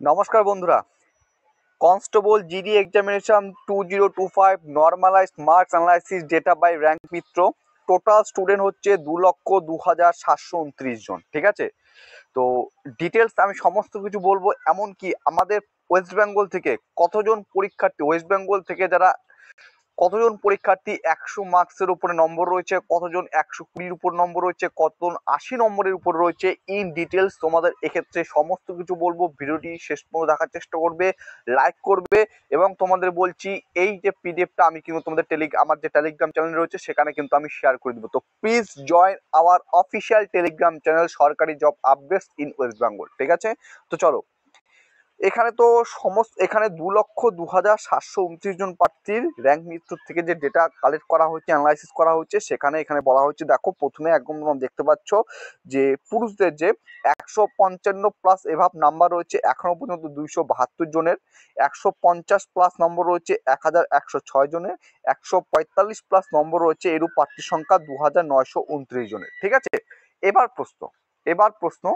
নমস্কার বন্ধুরা, constable GD examination 2025 normalized marks analysis data by rank Mitra. Total student হচ্ছে 2,02,729 জন। ঠিক আছে, তো ডিটেলস আমি সমস্ত কিছু বলবো, এমনকি আমাদের ওয়েস্ট বেঙ্গল থেকে কতজন পরীক্ষার্থী, ওয়েস্ট বেঙ্গল থেকে যারা কতজন পরীক্ষার্থী 100 মার্কসের উপরে নম্বর রয়েছে, কতজন 120-র উপর নম্বর রয়েছে, কতজন 80 নম্বরের উপর রয়েছে, ইন ডিটেলস তোমাদের এক্ষেত্রে সমস্ত কিছু বলবো। ভিডিওটি শেষ পর্যন্ত দেখার চেষ্টা করবে, লাইক করবে, এবং তোমাদের বলছি এই যে পিডিএফটা আমি কিন্তু তোমাদের আমার যে টেলিগ্রাম চ্যানেল রয়েছে সেখানে কিন্তু আমি শেয়ার করে দেবো। তো please join our official Telegram channel সরকারি job updates in West Bengal. ঠিক আছে, তো চলো। এখানে তো এখানে 2,02,729 জন প্রার্থীর র্যাঙ্ক মিত্র থেকে যে ডেটা কালেক্ট করা হচ্ছে, অ্যানালাইসিস করা হচ্ছে, এখানে বলা হচ্ছে, দেখো প্রথমে একদম তোমরা দেখতে পাচ্ছ যে পুরুষদের যে 155 প্লাস এভাব নাম্বার রয়েছে এখনো পর্যন্ত 272 জনের, 150 প্লাস নম্বর রয়েছে 1,106 জনের, 145 প্লাস নম্বর রয়েছে এরূপ প্রার্থীর সংখ্যা 2,929 জনের। ঠিক আছে, এবার প্রশ্ন,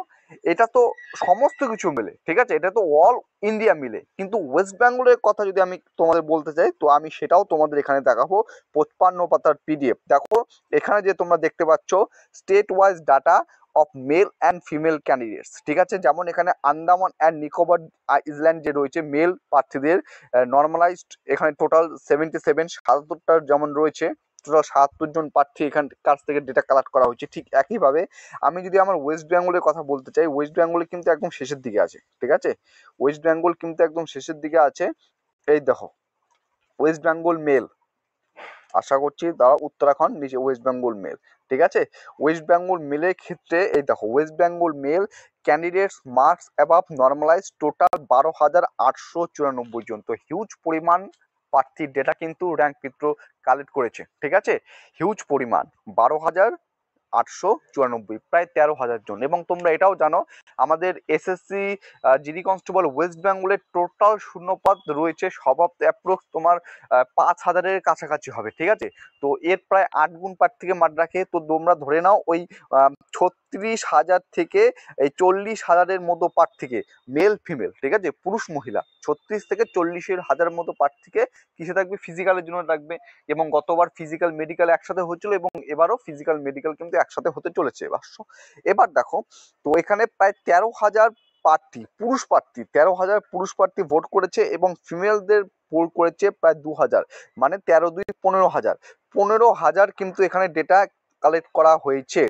এটা তো সমস্ত কিছু মিলে, ঠিক আছে, এটা তো অল ইন্ডিয়া মিলে, কিন্তু ওয়েস্ট বেঙ্গলের কথা যদি আমি তোমাদের বলতে চাই তো আমি সেটাও তোমাদের এখানে দেখাবো। 55 পাতার পিডিএফ দেখো, এখানে যে তোমরা দেখতে পাচ্ছ state wise data off male and female candidates. ঠিক আছে, যেমন এখানে আন্দামান অ্যান্ড নিকোবর আইল্যান্ড যে রয়েছে মেল প্রার্থীদের নর্মালাইজড, এখানে টোটাল 77 যেমন রয়েছে, টোটাল 77 জন প্রার্থী এখান কাছ থেকে ডেটা কালেক্ট করা হয়েছে। ঠিক একইভাবে আমি যদি আমার ওয়েস্ট বেঙ্গলের কথা বলতে চাই, ওয়েস্ট বেঙ্গলে কিন্তু একদম শেষের দিকে আছে। ঠিক আছে, ওয়েস্ট বেঙ্গল কিন্তু একদম শেষের দিকে আছে। এই দেখো, ওয়েস্ট বেঙ্গল মেল, আশা করছি তারা উত্তরাখণ্ড, নিচে ওয়েস্ট বেঙ্গল মেল। ঠিক আছে, ওয়েস্ট বেঙ্গল মেলের ক্ষেত্রে এই দেখো, West Bengal mail candidates marks above normalise total 12,894 জন। তো হিউজ পরিমাণ প্রার্থীর ডেটা কিন্তু র্যাঙ্ক মিত্র কালেক্ট করেছে। ঠিক আছে, হিউজ পরিমাণ 12,894, প্রায় 13,000 জন। এবং তোমরা এটাও জানো আমাদের এসএসসি জিডি কনস্টেবল ওয়েস্ট বেঙ্গলের টোটাল শূন্যপদ রয়েছে সব অ্যাপ্রক্স তোমার 5,000-এর কাছাকাছি হবে। ঠিক আছে, তো এর প্রায় 8 গুণ প্রার্থীকে মাঠ রাখে, তো তোমরা ধরে নাও ওই 36,000 থেকে এই 40,000-এর মতো প্রার্থীকে, মেল ফিমেল, ঠিক আছে, পুরুষ মহিলা 36 থেকে 40,000 মতো প্রার্থীকে কিসে থাকবে, ফিজিক্যালের জন্য থাকবে। এবং গতবার ফিজিক্যাল মেডিকেল একসাথে হচ্ছিল, এবং এবারও ফিজিক্যাল মেডিকেল কিন্তু একসাথে হতে চলেছে এবার দেখো, তো এখানে প্রায় 13,000 প্রার্থী, পুরুষ প্রার্থী, 13,000 পুরুষ প্রার্থী ভোট করেছে, এবং ফিমেলদের ভোট করেছে প্রায় 2,000, মানে 13 2 15,000 কিন্তু এখানে ডেটা কালেক্ট করা হয়েছে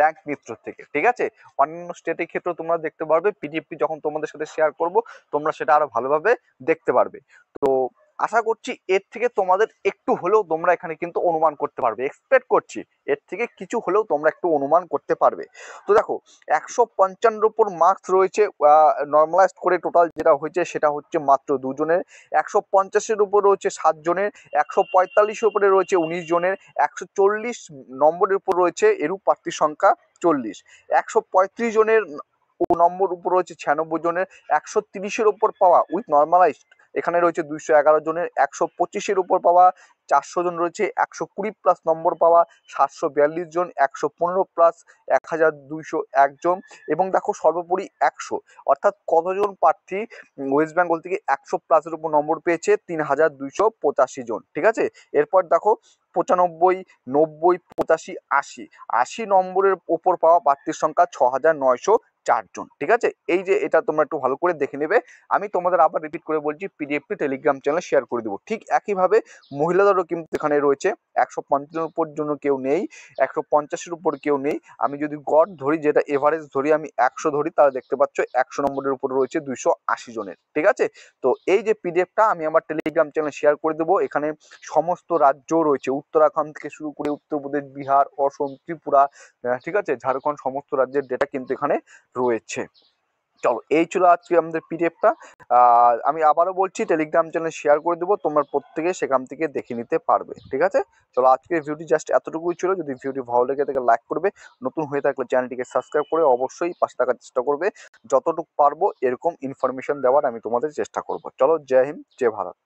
র্যাঙ্ক মিত্র থেকে। ঠিক আছে, অন্যান্য স্টেটের ক্ষেত্রে তোমরা দেখতে পারবে, পিডিএফটি যখন তোমাদের সাথে শেয়ার করব তোমরা সেটা আরো ভালোভাবে দেখতে পারবে। তো আশা করছি এর থেকে তোমাদের একটু হলেও তোমরা এখানে কিন্তু অনুমান করতে পারবে, এক্সপেক্ট করছি এর থেকে কিছু হলেও তোমরা একটু অনুমান করতে পারবে। তো দেখো, 155 উপর মার্কস রয়েছে, নর্মালাইজ করে টোটাল যেটা হয়েছে সেটা হচ্ছে মাত্র 2 জনের, 150-এর উপর রয়েছে 7 জনের, 145-এর উপরে রয়েছে 19 জনের, 140 নম্বরের উপর রয়েছে এরূপ প্রার্থীর সংখ্যা 40, 135 জনের নম্বর উপর রয়েছে 96 জনের, 130-এর উপর পাওয়া উইথ নর্মালাইজড এখানে রয়েছে 211 জনের, 125-এর উপর পাওয়া 400 জন রয়েছে, 120 প্লাস নম্বর পাওয়া 742 জন, 115 প্লাস 1,201 জন, এবং দেখো সর্বোপরি 100, অর্থাৎ কতজন প্রার্থী ওয়েস্ট বেঙ্গল থেকে 100 প্লাসের উপর নম্বর পেয়েছে, 3,285 জন। ঠিক আছে, এরপর দেখো 95, 90, 85, 80 নম্বরের ওপর পাওয়া প্রার্থীর সংখ্যা 6,904 জন। ঠিক আছে, এই যে এটা তোমরা একটু ভালো করে দেখে নেবে। আমি তোমাদের আবার রিপিট করে বলছি, পিডিএফটি টেলিগ্রাম চ্যানেলে শেয়ার করে দেবো। ঠিক একইভাবে মহিলাদেরও কিন্তু এখানে রয়েছে, 150-এর উপর জন্য কেউ নেই, 150-এর উপর কেউ নেই। আমি যদি গড় ধরি, যেটা এভারেজ ধরি, আমি 100 ধরি, তাহলে দেখতে পাচ্ছ 100 নম্বরের উপর রয়েছে 280 জনের। ঠিক আছে, তো এই যে পিডিএফটা আমি আমার টেলিগ্রাম চ্যানেলে শেয়ার করে দেবো। এখানে সমস্ত রাজ্য রয়েছে, উত্তরাখণ্ড থেকে শুরু করে উত্তরপ্রদেশ, বিহার, অসম, ত্রিপুরা, ঠিক আছে, ঝাড়খণ্ড, সমস্ত রাজ্যের ডেটা কিন্তু এখানে রয়েছে। চলো, এই ছিল আজকে আমাদের পিডিএফটা। আমি আবারও বলছি, টেলিগ্রাম চ্যানেল শেয়ার করে দেবো, তোমরা প্রত্যেকে সেখান থেকে দেখে নিতে পারবে। ঠিক আছে, চলো, আজকের ভিডিওটি জাস্ট এতটুকুই ছিল। যদি ভিডিওটি ভালো লেগে থাকে লাইক করবে, নতুন হয়ে থাকলে চ্যানেলটিকে সাবস্ক্রাইব করে অবশ্যই পাশে থাকার চেষ্টা করবে। যতটুকু পারবো এরকম ইনফরমেশন দেওয়ার আমি তোমাদের চেষ্টা করবো। চলো, জয় হিন্দ, জয় ভারত।